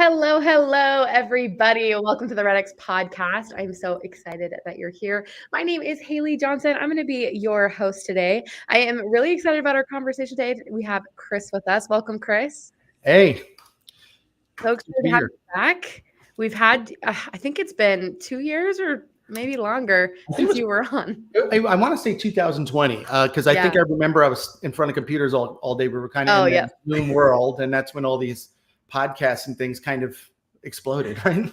Hello, hello, everybody. Welcome to the REDX podcast. I'm so excited that you're here. My name is Haley Johnson. I'm going to be your host today. I am really excited about our conversation today. We have Chris with us. Welcome, Chris. Hey, So excited to have you back. We've had, I think it's been 2 years or maybe longer since you were on. I want to say 2020 because I think I remember I was in front of computers all day. We were kind of in that Zoom world, and that's when all these podcasts and things kind of exploded, right?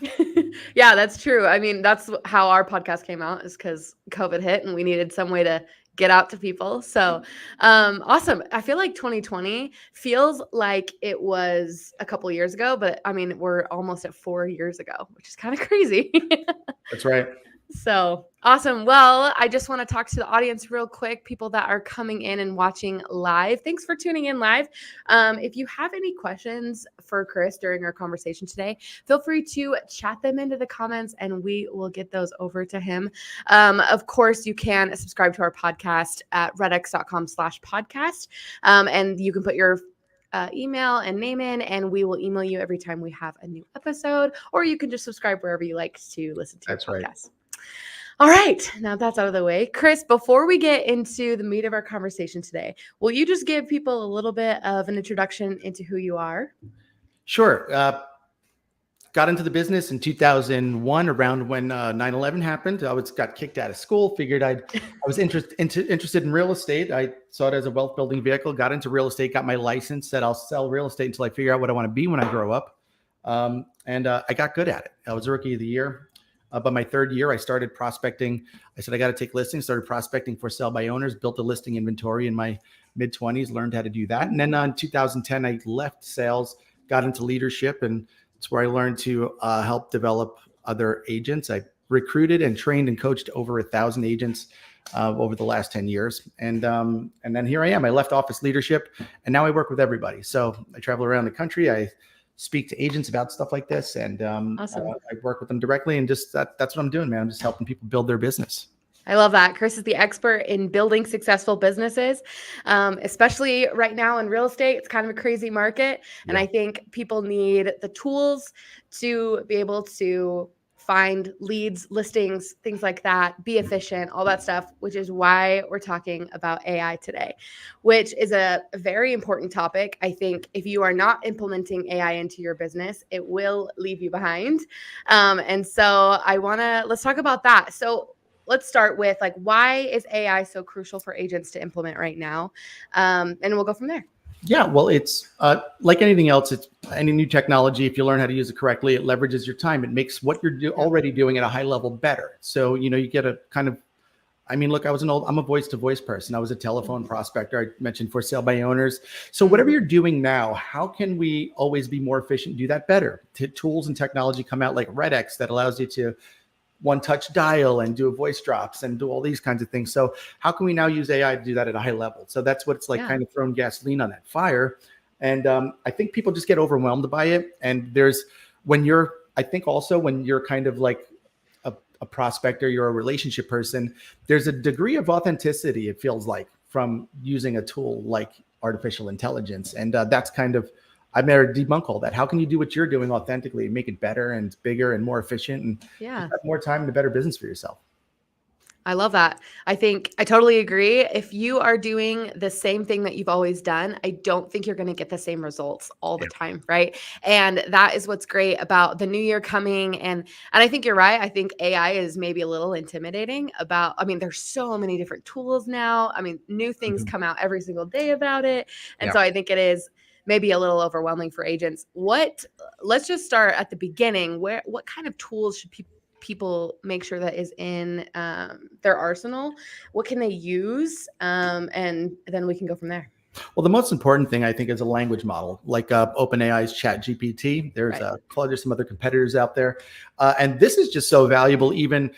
Yeah, that's true. I mean, that's how our podcast came out, is because COVID hit and we needed some way to get out to people. So awesome. I feel like 2020 feels like it was a couple years ago, but I mean, we're almost at 4 years ago, which is kind of crazy. That's right. So awesome. Well, I just want to talk to the audience real quick, people that are coming in and watching live. Thanks for tuning in live. If you have any questions for Chris during our conversation today, feel free to chat them into the comments and we will get those over to him. Of course, you can subscribe to our podcast at redx.com/podcast. And you can put your email and name in, and we will email you every time we have a new episode, or you can just subscribe wherever you like to listen to That's your podcast. Right. All right, now that's out of the way. Chris, before we get into the meat of our conversation today, will you just give people a little bit of an introduction into who you are? Sure. Got into the business in 2001, around when 9/11 happened. Got kicked out of school, figured I was interested in real estate. I saw it as a wealth building vehicle, got into real estate, got my license, said I'll sell real estate until I figure out what I want to be when I grow up. And I got good at it. I was Rookie of the Year. By my third year, I started prospecting. I said, I got to take listings, started prospecting for sale by owners, built a listing inventory in my mid-20s, learned how to do that. And then in 2010, I left sales, got into leadership, and it's where I learned to help develop other agents. I recruited and trained and coached over 1,000 agents over the last 10 years. And then here I am. I left office leadership, and now I work with everybody. So I travel around the country. I speak to agents about stuff like this, and awesome. I work with them directly, and just that's what I'm doing, man. I'm just helping people build their business. I love that. Chris is the expert in building successful businesses, especially right now in real estate. It's kind of a crazy market, and I think people need the tools to be able to find leads, listings, things like that, be efficient, all that stuff, which is why we're talking about AI today, which is a very important topic. I think if you are not implementing AI into your business, it will leave you behind. And so let's talk about that. So let's start with why is AI so crucial for agents to implement right now? And we'll go from there. Yeah, well, it's like anything else. It's any new technology. If you learn how to use it correctly, it leverages your time. It makes what you're already doing at a high level better. So, you get a kind of, look, I'm a voice to voice person. I was a telephone prospector. I mentioned for sale by owners. So whatever you're doing now, how can we always be more efficient, do that better? Tools and technology come out like REDX that allows you to one-touch dial and do voice drops and do all these kinds of things. So how can we now use AI to do that at a high level? So that's what it's like, kind of throwing gasoline on that fire. And I think people just get overwhelmed by it. And when you're kind of like a prospector, you're a relationship person, there's a degree of authenticity, it feels like, from using a tool like artificial intelligence. And that's kind of, I'm there to debunk all that. How can you do what you're doing authentically and make it better and bigger and more efficient and have more time and a better business for yourself? I love that. I think I totally agree. If you are doing the same thing that you've always done, I don't think you're going to get the same results all the time, right? And that is what's great about the new year coming. And I think you're right. I think AI is maybe a little intimidating there's so many different tools now. New things come out every single day about it. And so I think it is maybe a little overwhelming for agents. Let's just start at the beginning. What kind of tools should people make sure that is in their arsenal? What can they use? And then we can go from there. Well, the most important thing, I think, is a language model like OpenAI's ChatGPT. There's some other competitors out there. And this is just so valuable. Even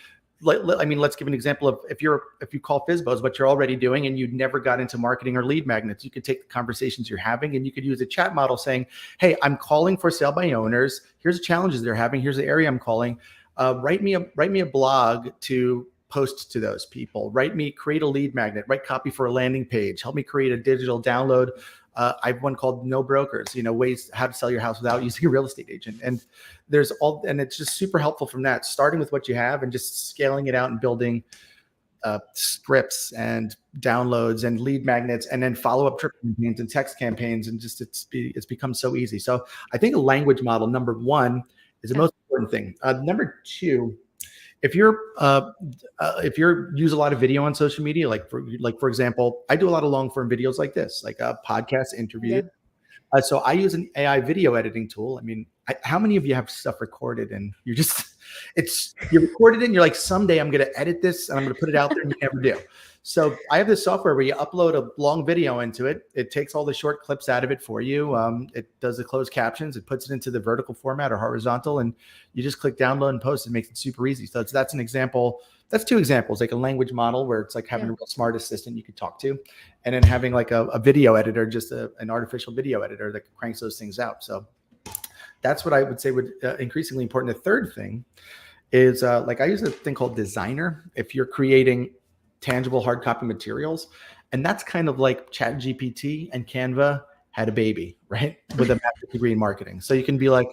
let's give an example of if you call FSBOs, what you're already doing, and you never got into marketing or lead magnets, you could take the conversations you're having and you could use a chat model saying, hey, I'm calling for sale by owners. Here's the challenges they're having. Here's the area I'm calling. Write me a blog to post to those people. Create a lead magnet, write copy for a landing page. Help me create a digital download I have one called No Brokers, ways how to sell your house without using a real estate agent. And and it's just super helpful from that, starting with what you have and just scaling it out and building scripts and downloads and lead magnets, and then follow-up trip campaigns and text campaigns. And just it's become so easy. So I think a language model, number one, is the most important thing. Number two, if you're use a lot of video on social media, like for example, I do a lot of long form videos like this, like a podcast interview. Yeah. So I use an AI video editing tool. I mean, how many of you have stuff recorded and you recorded it and you're like, someday I'm going to edit this and I'm going to put it out there, and you never do. So I have this software where you upload a long video into it. It takes all the short clips out of it for you. It does the closed captions. It puts it into the vertical format or horizontal, and you just click download and post. It makes it super easy. So that's an example. That's two examples, like a language model where it's like having a real smart assistant you could talk to, and then having like a video editor, just an artificial video editor that cranks those things out. So that's what I would say would increasingly important. The third thing is like I use a thing called Designer if you're creating tangible hard copy materials. And that's kind of like ChatGPT and Canva had a baby, right? With a master's degree in marketing. So you can be like,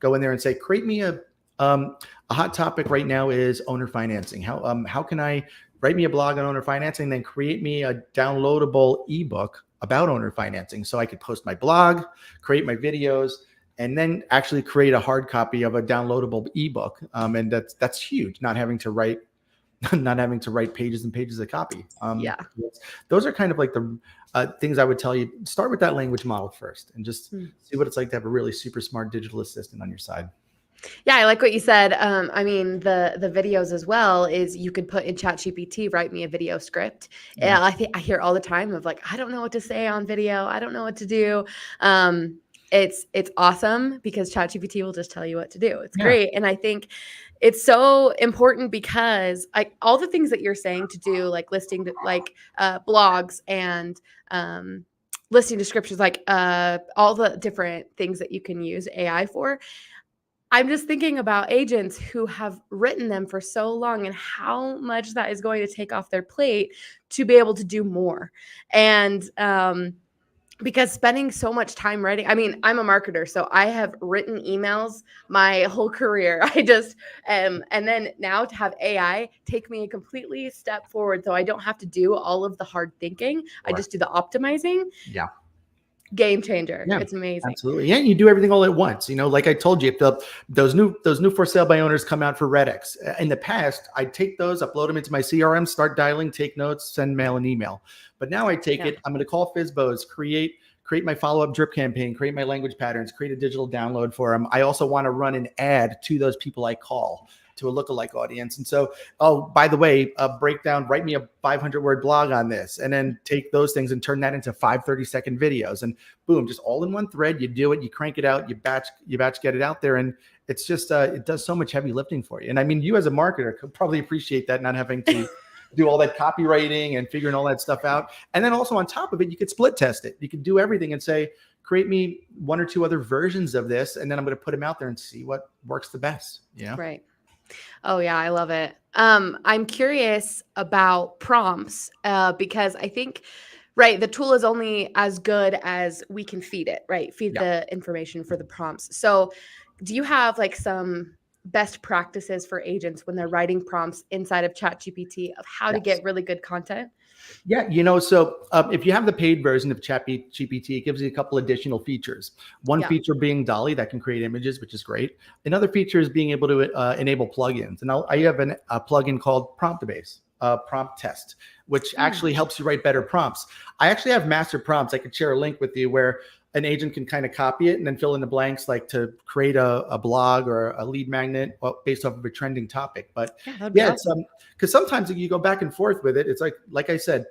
go in there and say, create me a hot topic right now is owner financing. How can I write me a blog on owner financing, then create me a downloadable ebook about owner financing so I could post my blog, create my videos, and then actually create a hard copy of a downloadable ebook. And that's huge, not having to write pages and pages of copy. Those are kind of like the things I would tell you. Start with that language model first and just see what it's like to have a really super smart digital assistant on your side. Yeah, I like what you said. I mean, the videos as well is you could put in ChatGPT, write me a video script. Yeah. And I hear all the time of like, I don't know what to say on video. I don't know what to do. It's awesome because ChatGPT will just tell you what to do. It's great. And I think it's so important because all the things that you're saying to do, like listing blogs and listing descriptions, like all the different things that you can use AI for. I'm just thinking about agents who have written them for so long and how much that is going to take off their plate to be able to do more. And because spending so much time writing, I mean, I'm a marketer, so I have written emails my whole career. I just, and then now to have AI take me a completely step forward so I don't have to do all of the hard thinking. Right. I just do the optimizing. Yeah. Game changer. Yeah, it's amazing. Absolutely. Yeah, you do everything all at once. Like I told you, if those new for sale by owners come out for REDX, in the past, I'd take those, upload them into my CRM, start dialing, take notes, send mail and email. But now I take it, I'm going to call FSBOs, create my follow-up drip campaign, create my language patterns, create a digital download for them. I also want to run an ad to those people I call, to a lookalike audience. And so, by the way, write me a 500-word blog on this, and then take those things and turn that into 5 30-second videos, and boom, just all in one thread. You do it, you crank it out, you batch get it out there. And it's just, it does so much heavy lifting for you. And I mean, you as a marketer could probably appreciate that, not having to do all that copywriting and figuring all that stuff out. And then also on top of it, you could split test it. You could do everything and say, create me 1 or 2 other versions of this, and then I'm going to put them out there and see what works the best. Yeah. Right. Oh yeah, I love it. I'm curious about prompts because I think, right, the tool is only as good as we can feed it, right? Feed the information for the prompts. So do you have like some best practices for agents when they're writing prompts inside of ChatGPT of how to get really good content? Yeah, so if you have the paid version of ChatGPT, it gives you a couple additional features. One feature being Dolly that can create images, which is great. Another feature is being able to enable plugins. And I have a plugin called Promptabase, Prompt Test, which actually helps you write better prompts. I actually have master prompts. I could share a link with you where an agent can kind of copy it and then fill in the blanks, like to create a blog or a lead magnet based off of a trending topic. But it's because sometimes you go back and forth with it. It's like I said,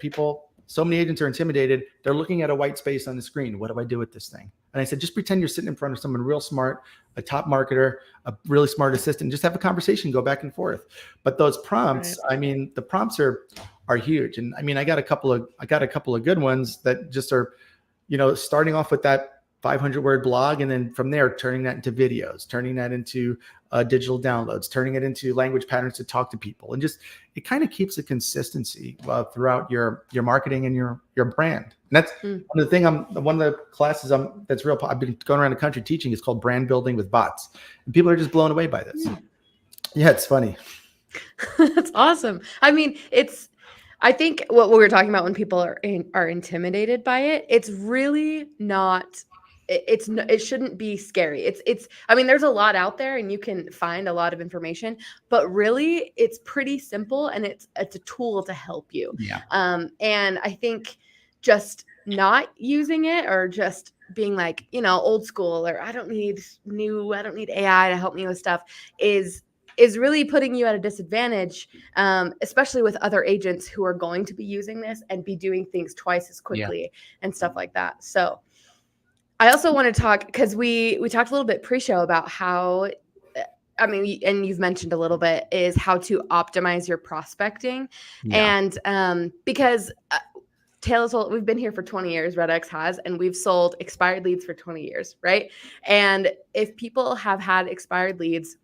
so many agents are intimidated. They're looking at a white space on the screen. What do I do with this thing? And I said, just pretend you're sitting in front of someone real smart, a top marketer, a really smart assistant. Just have a conversation, go back and forth. But those prompts, I mean, the prompts are huge. And I mean, I got a couple of good ones that just are, starting off with that 500-word blog, and then from there turning that into videos, turning that into digital downloads, turning it into language patterns to talk to people, and just it kind of keeps a consistency throughout your marketing and your brand. And that's one of the thing one of the classes that's real. I've been going around the country teaching. It's called brand building with bots, and people are just blown away by this. Yeah, it's funny. That's awesome. I mean, I think what we were talking about when people are intimidated by it, it's really not. It shouldn't be scary. I mean, there's a lot out there and you can find a lot of information, but really it's pretty simple and it's a tool to help you. Yeah. And I think just not using it or just being like, old school, or I don't need AI to help me with stuff is really putting you at a disadvantage, especially with other agents who are going to be using this and be doing things twice as quickly and stuff like that. So I also want to talk, because we talked a little bit pre-show about how, I mean, and you've mentioned a little bit, is how to optimize your prospecting. And because Taylor's, we've been here for 20 years, REDX has, and we've sold expired leads for 20 years, right? And if people have had expired leads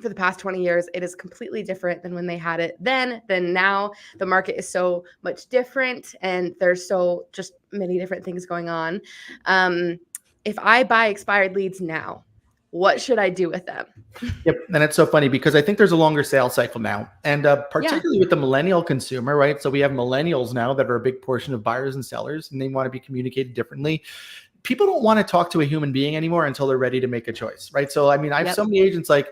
for the past 20 years, it is completely different than when they had it then. Now the market is so much different and there's so just many different things going on. If I buy expired leads now, what should I do with them? Yep. And it's so funny because I think there's a longer sales cycle now, and particularly with the millennial consumer, right? So we have millennials now that are a big portion of buyers and sellers, and they want to be communicated differently. People don't want to talk to a human being anymore until they're ready to make a choice, right? So, I mean, I have so many agents like,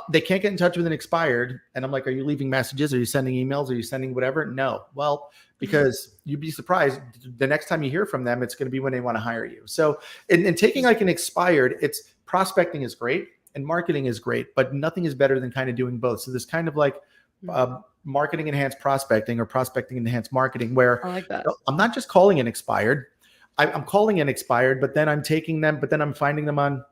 they can't get in touch with an expired. And I'm like, are you leaving messages? Are you sending emails? Are you sending whatever? No. Well, because you'd be surprised. The next time you hear from them, it's going to be when they want to hire you. So in taking like an expired, it's prospecting is great and marketing is great, but nothing is better than kind of doing both. So this kind of like marketing enhanced prospecting or prospecting enhanced marketing, where I like that. I'm not just calling an expired. I'm calling an expired, but then I'm taking them, but then I'm finding them on,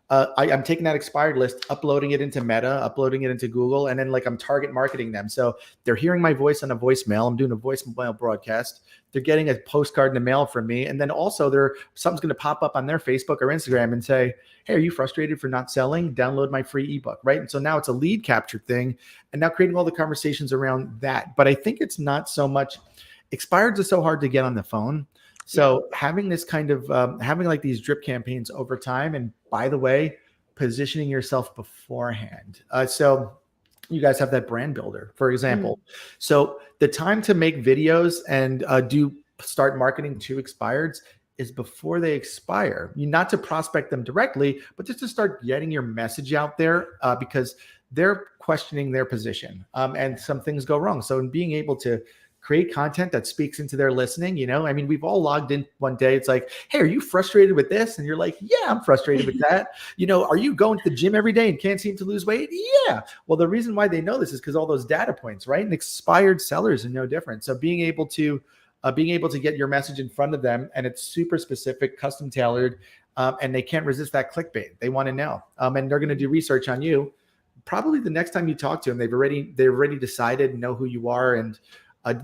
I'm taking that expired list, uploading it into Meta, uploading it into Google, and then like I'm target marketing them. So they're hearing my voice on a voicemail. I'm doing a voicemail broadcast. They're getting a postcard in the mail from me. And then also something's going to pop up on their Facebook or Instagram and say, hey, are you frustrated for not selling? Download my free ebook, right? And so now it's a lead capture thing, and now creating all the conversations around that. But I think it's not so much, expireds are so hard to get on the phone. So having this kind of, having like these drip campaigns over time, and by the way, positioning yourself beforehand. So you guys have that brand builder, for example. So the time to make videos and start marketing to expireds is before they expire. Not to prospect them directly, but just to start getting your message out there, because they're questioning their position, and some things go wrong. So in being able to create content that speaks into their listening, I mean, we've all logged in one day. It's like, hey, are you frustrated with this? And you're like, yeah, I'm frustrated with that. Are you going to the gym every day and can't seem to lose weight? Yeah. Well, the reason why they know this is because all those data points, right? And expired sellers are no different. So being able to get your message in front of them, and it's super specific, custom tailored, and they can't resist that clickbait. They want to know, and they're going to do research on you. Probably the next time you talk to them, they've already decided, know who you are, and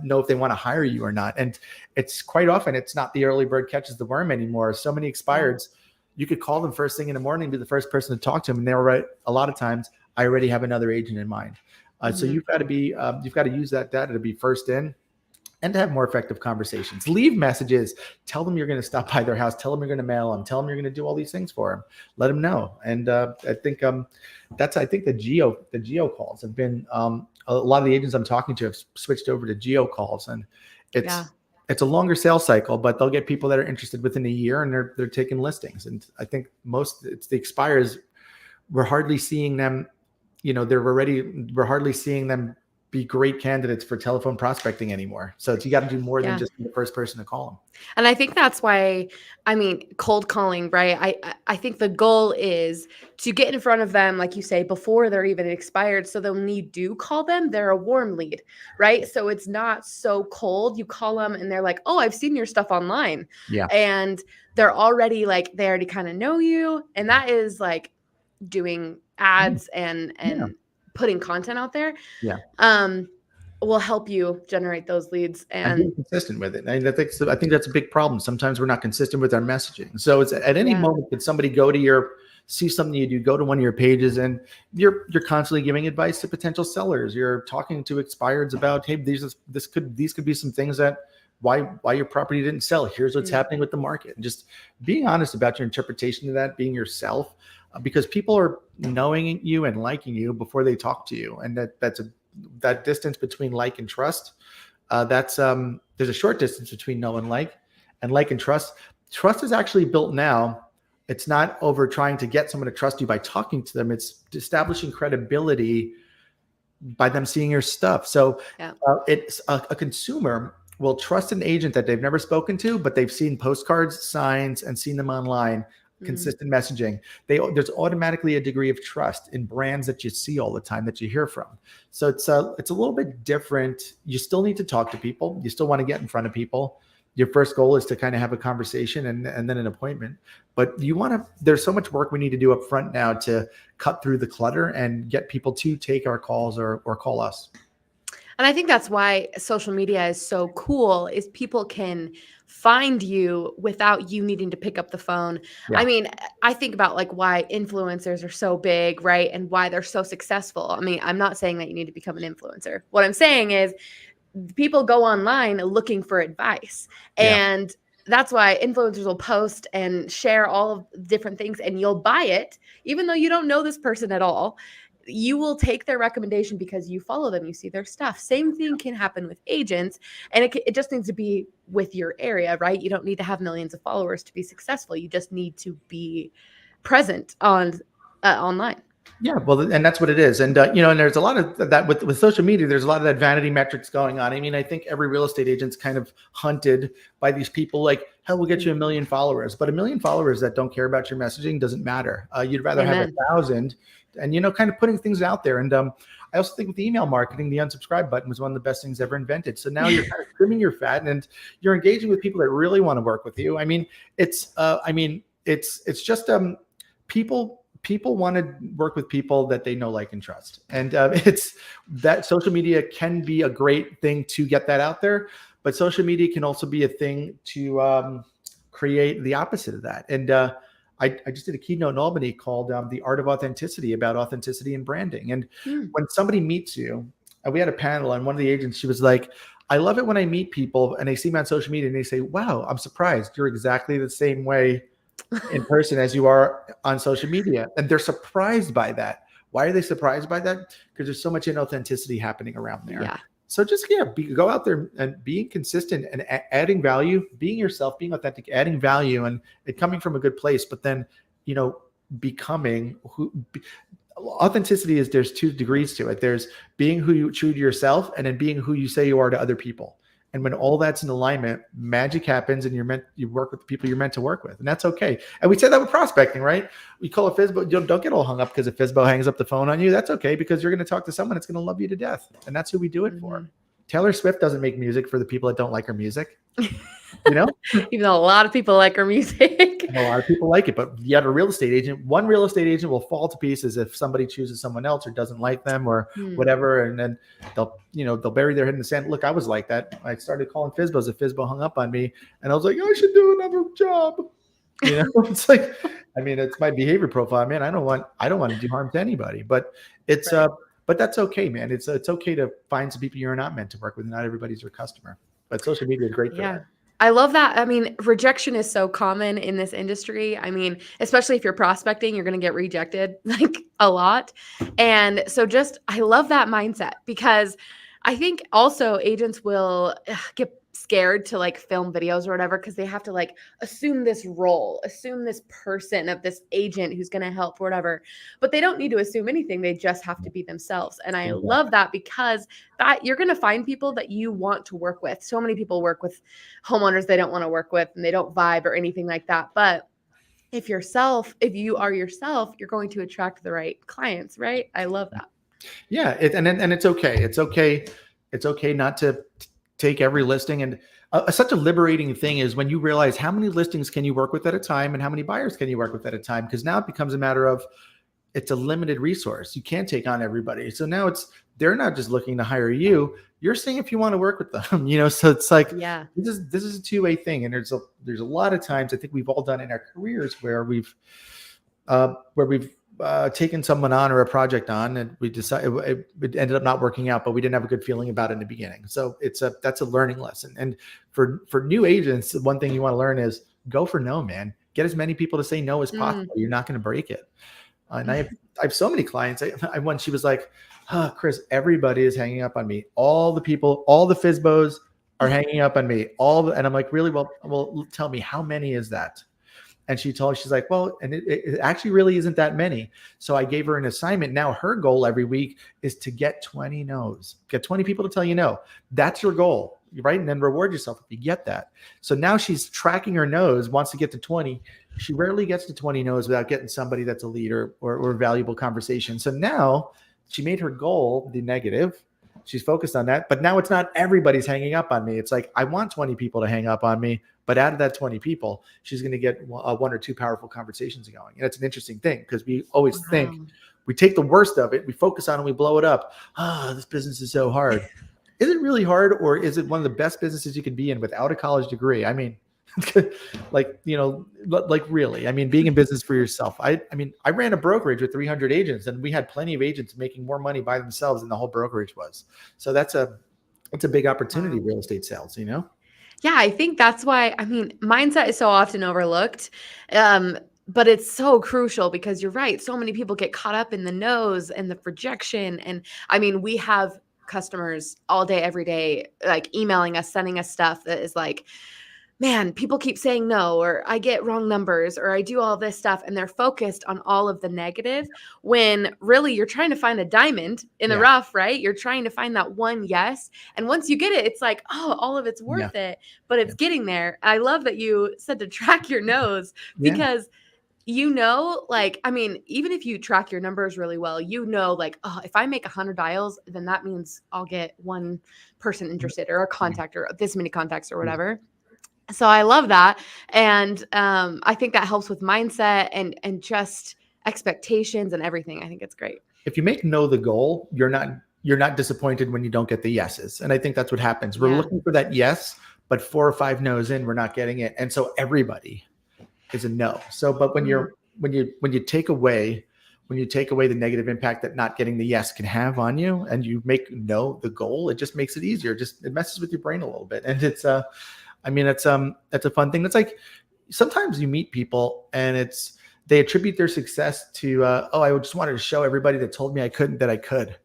know if they want to hire you or not. And it's quite often, it's not the early bird catches the worm anymore. So many expireds, you could call them first thing in the morning, be the first person to talk to them. And they're right. A lot of times I already have another agent in mind. So you've got to use that data to be first in and to have more effective conversations. Leave messages, tell them you're going to stop by their house, tell them you're going to mail them, tell them you're going to do all these things for them, let them know. And I think the geo calls have been, a lot of the agents I'm talking to have switched over to geo calls, and it's a longer sales cycle, but they'll get people that are interested within a year, and they're taking listings. And I think it's the expires. We're hardly seeing them, we're hardly seeing them be great candidates for telephone prospecting anymore. So you got to do more than just be the first person to call them. And I think that's why, cold calling, right? I think the goal is to get in front of them, like you say, before they're even expired. So then when you do call them, they're a warm lead, right? So it's not so cold. You call them and they're like, oh, I've seen your stuff online. Yeah. And they're already they already kind of know you. And that is like doing ads and putting content out there. Will help you generate those leads and be consistent with it. I think that's a big problem. Sometimes we're not consistent with our messaging. So it's at any moment that somebody go to your see something you do, go to one of your pages, and you're constantly giving advice to potential sellers. You're talking to expireds about, hey, these could be some things that why your property didn't sell. Here's what's happening with the market. And just being honest about your interpretation of that, being yourself, because people are knowing you and liking you before they talk to you. And that distance between like and trust, there's a short distance between know and like and trust. Trust is actually built now. It's not over trying to get someone to trust you by talking to them. It's establishing credibility by them seeing your stuff. So it's a consumer will trust an agent that they've never spoken to, but they've seen postcards, signs, and seen them online, consistent messaging. There's automatically a degree of trust in brands that you see all the time, that you hear from. So it's a little bit different. You still need to talk to people. You still want to get in front of people. Your first goal is to kind of have a conversation and then an appointment. But there's so much work we need to do up front now to cut through the clutter and get people to take our calls or call us. And I think that's why social media is so cool, is people can find you without you needing to pick up the phone. Yeah. I mean, I think about like why influencers are so big, right? And why they're so successful. I mean, I'm not saying that you need to become an influencer. What I'm saying is people go online looking for advice. And that's why influencers will post and share all of different things, and you'll buy it, even though you don't know this person at all. You will take their recommendation because you follow them, you see their stuff. Same thing can happen with agents, and it just needs to be with your area, right? You don't need to have millions of followers to be successful. You just need to be present on online. Yeah, well, and that's what it is. And, and there's a lot of that with social media, there's a lot of that vanity metrics going on. I mean, I think every real estate agent's kind of hunted by these people like, hell, we'll get you 1 million followers, but 1 million followers that don't care about your messaging doesn't matter. You'd rather have 1,000 and, kind of putting things out there. And I also think with email marketing, the unsubscribe button was one of the best things ever invented. So now you're kind of trimming your fat and you're engaging with people that really want to work with you. I mean, it's just people want to work with people that they know, like, and trust. And it's that social media can be a great thing to get that out there, but social media can also be a thing to create the opposite of that. And I just did a keynote in Albany called The Art of Authenticity, about authenticity and branding. And when somebody meets you, we had a panel, and one of the agents, she was like, I love it when I meet people and they see me on social media and they say, wow, I'm surprised. You're exactly the same way in person as you are on social media. And they're surprised by that. Why are they surprised by that? Because there's so much inauthenticity happening around there. Yeah. So just, go out there and being consistent and adding value, being yourself, being authentic, adding value, and it coming from a good place. But then, becoming who. Authenticity is, there's 2 degrees to it. There's being true to yourself, and then being who you say you are to other people. And when all that's in alignment, magic happens, and you work with the people you're meant to work with. And that's okay. And we say that with prospecting, right? We call a FSBO. Don't get all hung up because a FSBO hangs up the phone on you. That's okay, because you're going to talk to someone that's going to love you to death. And that's who we do it for. Taylor Swift doesn't make music for the people that don't like her music. Even though a lot of people like her music. And a lot of people like it, but yet a real estate agent, one real estate agent will fall to pieces if somebody chooses someone else or doesn't like them or whatever. And then they'll bury their head in the sand. Look, I was like that. I started calling FSBOs if FSBO hung up on me, and I was like, I should do another job. It's like, it's my behavior profile, man. I don't want to do harm to anybody, but it's, but that's okay, man. It's okay to find some people you're not meant to work with. Not everybody's your customer, but social media is great for that. I love that. I mean, rejection is so common in this industry. I mean, especially if you're prospecting, you're going to get rejected like a lot. And so I love that mindset, because I think also agents will get scared to like film videos or whatever, because they have to like assume this role, assume this person of this agent who's going to help or whatever. But they don't need to assume anything. They just have to be themselves. And I love that, because that you're going to find people that you want to work with. So many people work with homeowners they don't want to work with, and they don't vibe or anything like that. But if you are yourself, you're going to attract the right clients, right? I love that. Yeah. And it's okay. It's okay not to take every listing. And such a liberating thing is when you realize how many listings can you work with at a time and how many buyers can you work with at a time? Because now it becomes a matter of, it's a limited resource. You can't take on everybody. So now they're not just looking to hire you. You're seeing if you want to work with them, so it's like, this is a 2-way thing. And there's a lot of times I think we've all done in our careers where we've where we've taken someone on or a project on, and we decided it ended up not working out, but we didn't have a good feeling about it in the beginning. So that's a learning lesson. And for new agents, one thing you want to learn is go for no, man. Get as many people to say no as possible. You're not going to break it. And I have so many clients. I one, she was like, Chris, everybody is hanging up on me. All the people, all the FISBOs are hanging up on me. And I'm like, really? Well, tell me, how many is that? And she's like, well, and it actually really isn't that many. So I gave her an assignment. Now her goal every week is to get 20 no's, get 20 people to tell you no. That's your goal, right? And then reward yourself if you get that. So now she's tracking her no's, wants to get to 20. She rarely gets to 20 no's without getting somebody that's a leader or a valuable conversation. So now she made her goal the negative. She's focused on that, but now it's not everybody's hanging up on me. It's like, I want 20 people to hang up on me, but out of that 20 people, she's going to get one or two powerful conversations going. And it's an interesting thing because we always think we take the worst of it, we focus on it, and we blow it up. This business is so hard. Is it really hard, or is it one of the best businesses you can be in without a college degree? I mean, like, really, I mean, being in business for yourself. I mean, I ran a brokerage with 300 agents, and we had plenty of agents making more money by themselves than the whole brokerage was. So it's a big opportunity, real estate sales, Yeah, I think that's why, I mean, mindset is so often overlooked. But it's so crucial because you're right. So many people get caught up in the no's and the rejection. And I mean, we have customers all day, every day, like emailing us, sending us stuff that is like, man, people keep saying no, or I get wrong numbers, or I do all this stuff. And they're focused on all of the negative when really you're trying to find a diamond in the rough, right? You're trying to find that one yes. And once you get it, it's like, oh, all of it's worth it, but it's getting there. I love that you said to track your no's because like, I mean, even if you track your numbers really well, like, oh, if I make 100 dials, then that means I'll get one person interested or a contact or this many contacts or whatever. So I love that. And I think that helps with mindset and just expectations and everything. I think it's great. If you make no the goal, you're not disappointed when you don't get the yeses. And I think that's what happens. We're looking for that yes, but 4 or 5 no's in, we're not getting it. And so everybody is a no. So, but when you take away the negative impact that not getting the yes can have on you, and you make no the goal, it just makes it easier. It messes with your brain a little bit. And it's that's a fun thing. It's like sometimes you meet people and they attribute their success to, I just wanted to show everybody that told me I couldn't that I could.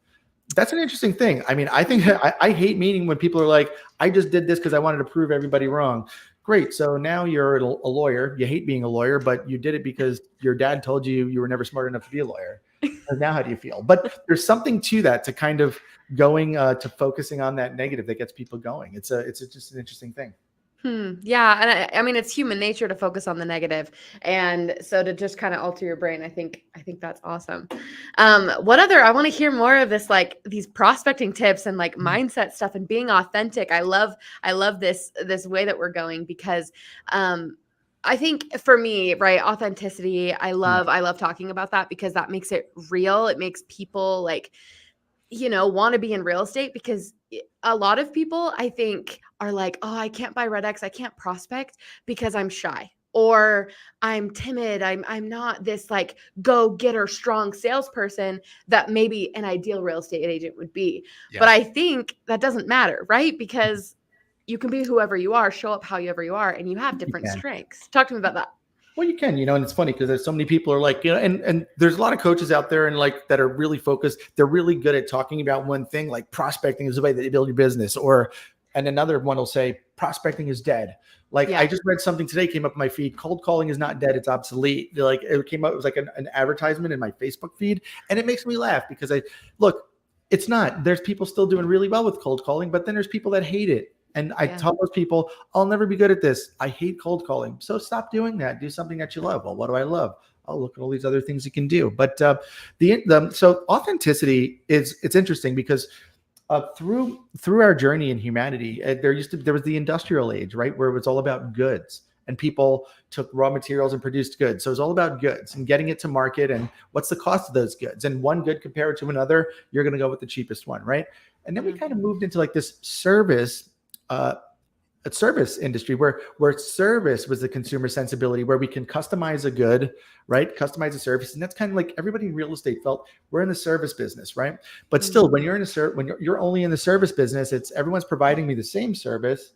That's an interesting thing. I mean, I think I hate meeting when people are like, I just did this because I wanted to prove everybody wrong. Great. So now you're a lawyer. You hate being a lawyer, but you did it because your dad told you were never smart enough to be a lawyer. And now how do you feel? But there's something to that, to kind of going to focusing on that negative that gets people going. It's just an interesting thing. Yeah. And I mean, it's human nature to focus on the negative. And so to just kind of alter your brain, I think that's awesome. I want to hear more of this, like these prospecting tips and like mindset stuff and being authentic. I love this way that we're going because, I think for me, right, authenticity, I love talking about that because that makes it real. It makes people like, want to be in real estate because a lot of people, I think, are like, oh, I can't buy REDX. I can't prospect because I'm shy or I'm timid. I'm not this like go-getter strong salesperson that maybe an ideal real estate agent would be. Yeah. But I think that doesn't matter, right? Because you can be whoever you are, show up however you are, and you have different strengths. Talk to me about that. Well, you can, and it's funny because there's so many people are like, and there's a lot of coaches out there and like that are really focused. They're really good at talking about one thing, like prospecting is the way that you build your business, and another one will say prospecting is dead. Like I just read something today, came up in my feed. Cold calling is not dead; it's obsolete. Like it came up, it was like an advertisement in my Facebook feed, and it makes me laugh because it's not. There's people still doing really well with cold calling, but then there's people that hate it. And I tell those people, I'll never be good at this. I hate cold calling. So stop doing that. Do something that you love. Well, what do I love? Oh, look at all these other things you can do. But so authenticity it's interesting because through our journey in humanity, there was the industrial age, right, where it was all about goods, and people took raw materials and produced goods. So it's all about goods and getting it to market and what's the cost of those goods. And one good compared to another, you're going to go with the cheapest one, right? And then we kind of moved into like this service a service industry where service was the consumer sensibility, where we can customize a good, right? Customize a service. And that's kind of like everybody in real estate felt we're in the service business, right? But still, when you're in when you're only in the service business, it's everyone's providing me the same service.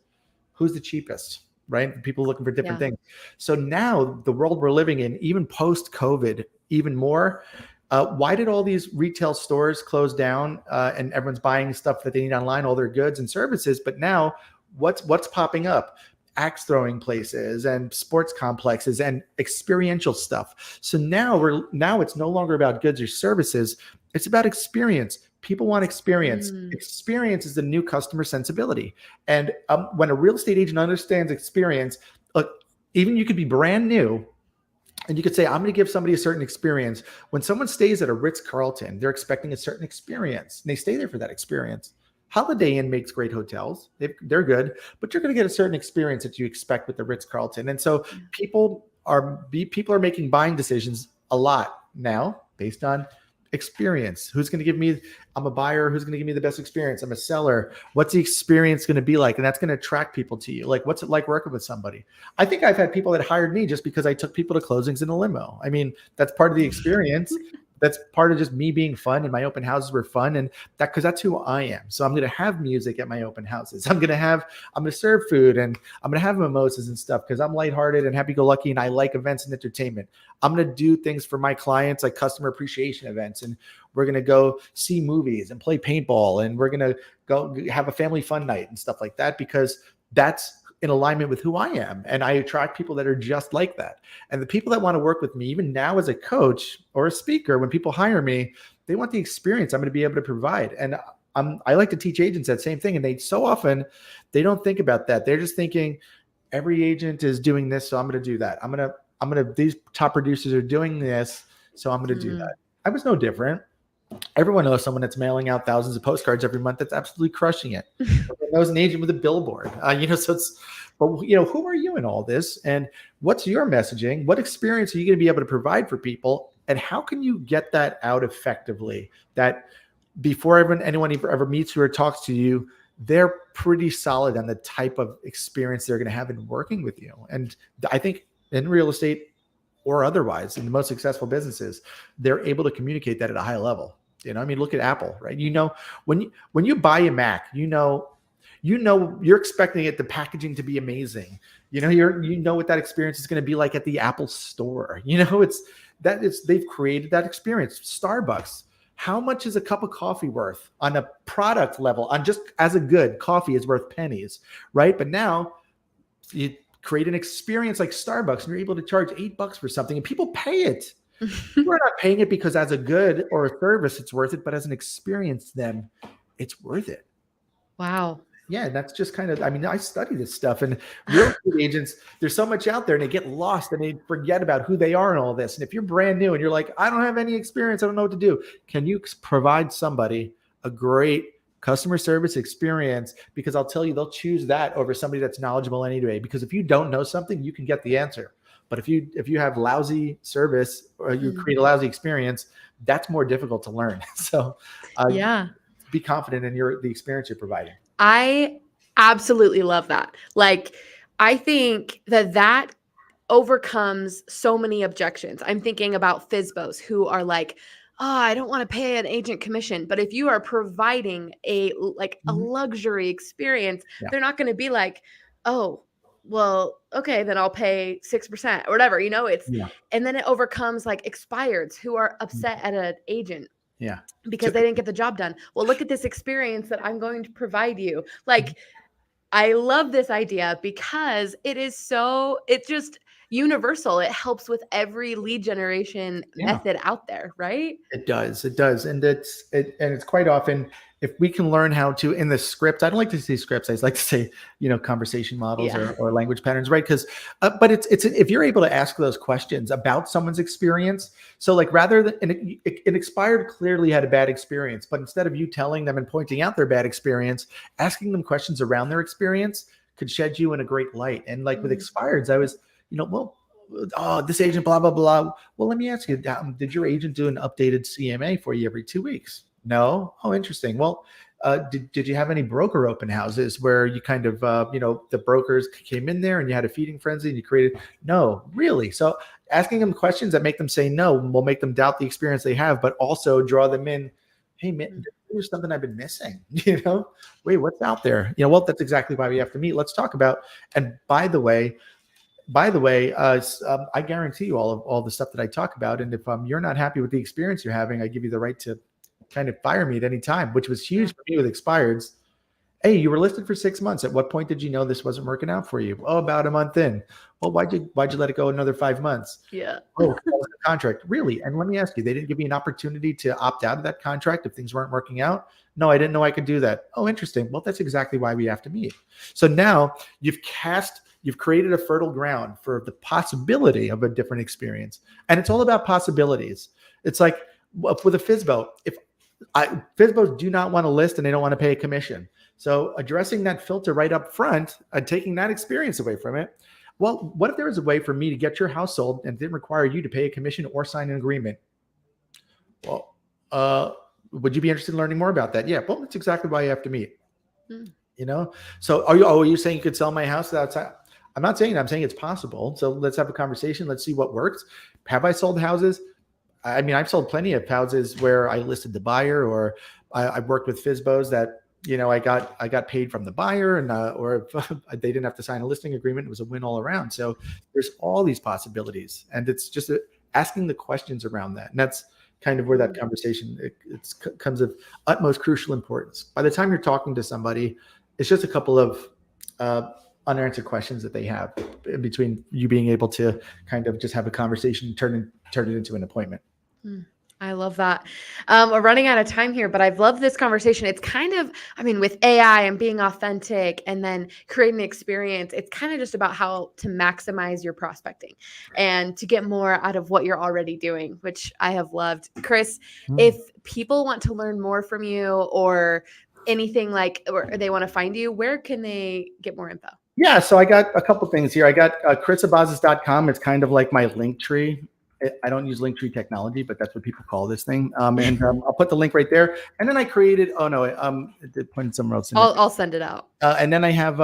Who's the cheapest, right? People looking for different things. So now the world we're living in, even post COVID, even more, why did all these retail stores close down and everyone's buying stuff that they need online, all their goods and services? But now what's popping up? Axe throwing places and sports complexes and experiential stuff. So now it's no longer about goods or services. It's about experience. People want experience. Experience is the new customer sensibility. And when a real estate agent understands experience, look, even you could be brand new, and you could say, I'm going to give somebody a certain experience. When someone stays at a Ritz-Carlton, they're expecting a certain experience, and they stay there for that experience. Holiday Inn makes great hotels. They're good, but you're going to get a certain experience that you expect with the Ritz-Carlton. And so people are making buying decisions a lot now based on experience. Who's going to give me, I'm a buyer, who's going to give me the best experience? I'm a seller. What's the experience going to be like? And that's going to attract people to you. Like, what's it like working with somebody? I think I've had people that hired me just because I took people to closings in a limo. I mean, that's part of the experience. That's part of just me being fun, and my open houses were fun, and because that's who I am. So I'm going to have music at my open houses. I'm going to serve food, and I'm going to have mimosas and stuff because I'm lighthearted and happy-go-lucky, and I like events and entertainment. I'm going to do things for my clients like customer appreciation events, and we're going to go see movies and play paintball, and we're going to go have a family fun night and stuff like that because that's in alignment with who I am. And I attract people that are just like that. And the people that want to work with me, even now as a coach or a speaker, when people hire me, they want the experience I'm going to be able to provide. And I like to teach agents that same thing. And they don't think about that. They're just thinking every agent is doing this, so I'm going to do that. These top producers are doing this, so I'm going to do that. I was no different. Everyone knows someone that's mailing out thousands of postcards every month that's absolutely crushing it. Everyone knows an agent with a billboard. Who are you in all this? And what's your messaging? What experience are you going to be able to provide for people? And how can you get that out effectively? That before anyone ever meets you or talks to you, they're pretty solid on the type of experience they're going to have in working with you. And I think in real estate, or otherwise, in the most successful businesses, they're able to communicate that at a high level. Look at Apple, right? When you buy a Mac, you're expecting the packaging to be amazing. You know what that experience is going to be like at the Apple store. They've created that experience. Starbucks, how much is a cup of coffee worth on a product level? On just as a good coffee is worth pennies, right? But now you create an experience like Starbucks and you're able to charge $8 for something and people pay it. People are not paying it because as a good or a service, it's worth it, but as an experience, then it's worth it. Wow. Yeah, that's just kind of, I study this stuff, and real estate agents, there's so much out there and they get lost and they forget about who they are and all this. And if you're brand new and you're like, I don't have any experience, I don't know what to do. Can you provide somebody a great customer service experience? Because I'll tell you, they'll choose that over somebody that's knowledgeable anyway. Because if you don't know something, you can get the answer. But if you have lousy service or you create a lousy experience, that's more difficult to learn. So be confident in the experience you're providing. I absolutely love that. Like, I think that overcomes so many objections. I'm thinking about FSBOs who are like, I don't want to pay an agent commission. But if you are providing a luxury experience, they're not going to be like, oh, well, okay, then I'll pay 6% or whatever, and then it overcomes like expireds who are upset at an agent. Yeah. Because they didn't get the job done. Well, look at this experience that I'm going to provide you. Like, I love this idea because it's just universal. It helps with every lead generation method out there, right? It does. And it's quite often, if we can learn how to, in the script, I don't like to say scripts. I like to say, conversation models or language patterns, right? Because, but it's if you're able to ask those questions about someone's experience. So like rather than an expired clearly had a bad experience, but instead of you telling them and pointing out their bad experience, asking them questions around their experience could shed you in a great light. And like with expireds, I was, this agent, blah, blah, blah. Well, let me ask you, did your agent do an updated CMA for you every 2 weeks? No. Oh, interesting. Well, did you have any broker open houses where you kind of, the brokers came in there and you had a feeding frenzy and you created? No, really. So asking them questions that make them say no will make them doubt the experience they have, but also draw them in. Hey, man, there's something I've been missing. Wait, what's out there? Well, that's exactly why we have to meet. Let's talk about. And by the way, I guarantee you all the stuff that I talk about. And if you're not happy with the experience you're having, I give you the right to kind of fire me at any time, which was huge for me with expireds. Hey, you were listed for 6 months. At what point did you know this wasn't working out for you? Oh, about a month in. Well, why'd you let it go another 5 months? Yeah. Oh, that was the contract. Really? And let me ask you, they didn't give me an opportunity to opt out of that contract if things weren't working out? No, I didn't know I could do that. Oh, interesting. Well, that's exactly why we have to meet. So now you've created a fertile ground for the possibility of a different experience. And it's all about possibilities. It's like with a FSBO, FSBOs do not want to list and they don't want to pay a commission. So addressing that filter right up front and taking that experience away from it. Well, what if there was a way for me to get your house sold and didn't require you to pay a commission or sign an agreement? Well, would you be interested in learning more about that? Yeah, well, that's exactly why you have to meet. So are you saying you could sell my house outside? I'm not saying that. I'm saying it's possible. So let's have a conversation. Let's see what works. Have I sold houses? I mean, I've sold plenty of houses where I listed the buyer, or I've worked with FSBOs that, I got paid from the buyer, and or they didn't have to sign a listing agreement. It was a win all around. So there's all these possibilities, and it's just asking the questions around that. And that's kind of where that conversation comes of utmost crucial importance. By the time you're talking to somebody, it's just a couple of unanswered questions that they have in between you being able to kind of just have a conversation, turn it into an appointment. I love that. We're running out of time here, but I've loved this conversation. It's kind of, with AI and being authentic and then creating the experience, it's kind of just about how to maximize your prospecting and to get more out of what you're already doing, which I have loved. Chris, if people want to learn more from you or anything or they want to find you, where can they get more info? Yeah, so I got a couple things here. I got chrisabazis.com. It's kind of like my link tree. I don't use Linktree technology, but that's what people call this thing. And I'll put the link right there. And then I created, it did point somewhere else. I'll send it out. And then I have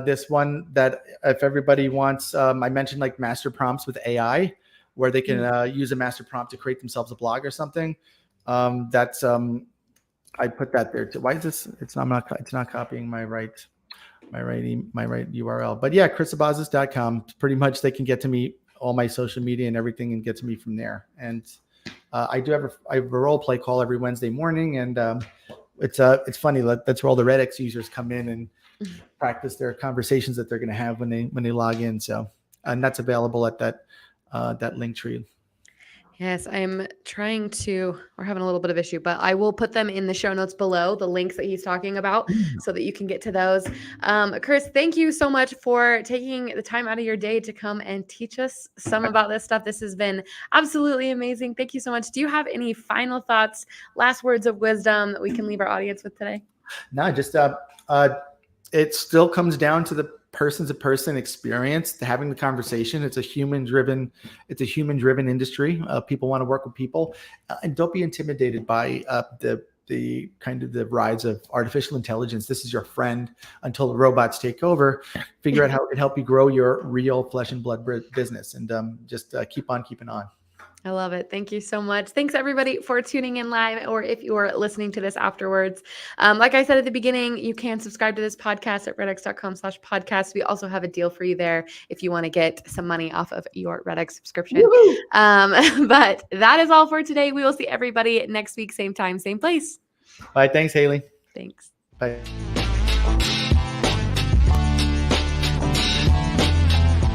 this one that if everybody wants, I mentioned like master prompts with AI, where they can use a master prompt to create themselves a blog or something. That's I put that there too. Why is this? It's not copying my right URL. But yeah, chrisabazis.com. Pretty much they can get to me, all my social media and everything, and get to me from there. And I have a role play call every Wednesday morning, and it's funny. That's where all the REDX users come in and practice their conversations that they're going to have when they log in. So, and that's available at that link tree. Yes, we're having a little bit of issue, but I will put them in the show notes below, the links that he's talking about, so that you can get to those. Chris, thank you so much for taking the time out of your day to come and teach us some about this stuff. This has been absolutely amazing. Thank you so much. Do you have any final thoughts, last words of wisdom that we can leave our audience with today? No, just it still comes down to the person-to-person experience, to having the conversation. It's a human-driven industry. People want to work with people, and don't be intimidated by the kind of the rise of artificial intelligence. This is your friend until the robots take over. Figure out how it can help you grow your real flesh and blood business, and just keep on keeping on. I love it. Thank you so much. Thanks everybody for tuning in live, or if you're listening to this afterwards. Like I said at the beginning, you can subscribe to this podcast at redx.com/podcast. We also have a deal for you there if you want to get some money off of your REDX subscription. But that is all for today. We will see everybody next week, same time, same place. Bye. Thanks, Haley. Thanks. Bye.